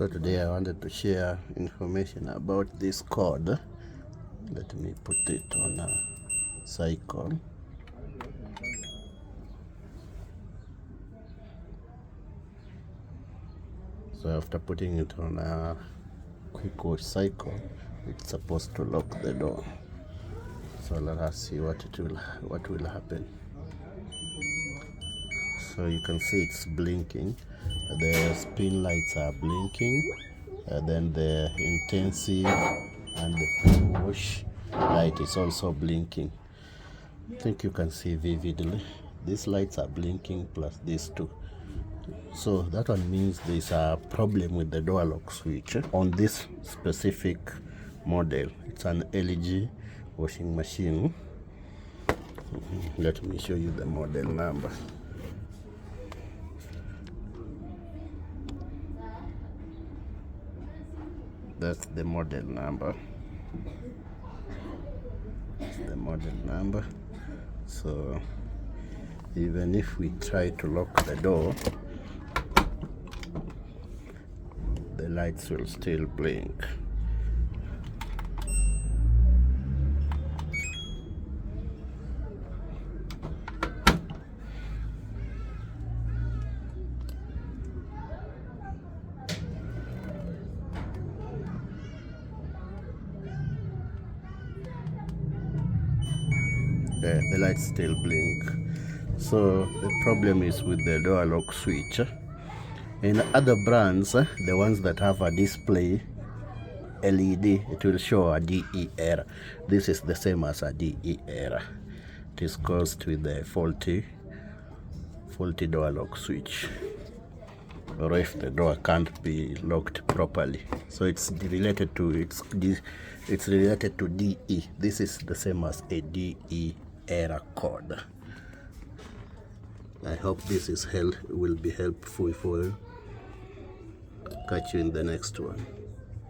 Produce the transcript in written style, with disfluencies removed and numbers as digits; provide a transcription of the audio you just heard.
So today I wanted to share information about this cord. Let me put it on a cycle. So after putting it on a quick wash cycle, it's supposed to lock the door. So let us see what will happen. So you can see it's blinking. The spin lights are blinking, and then the intensive and the wash light is also blinking. I think you can see vividly. These lights are blinking plus these two. So that one means there's a problem with the door lock switch on this specific model. It's an LG washing machine. Let me show you the model number. That's the model number. That's the model number. So even if we try to lock the door, the lights will still blink. The lights still blink. So the problem is with the door lock switch. In other brands, the ones that have a display LED, it will show a DE error. This is the same as a DE error. It is caused with the faulty door lock switch, or if the door can't be locked properly. So it's related to DE. This is the same as a DE error code. I hope this will be helpful for you. Catch you in the next one.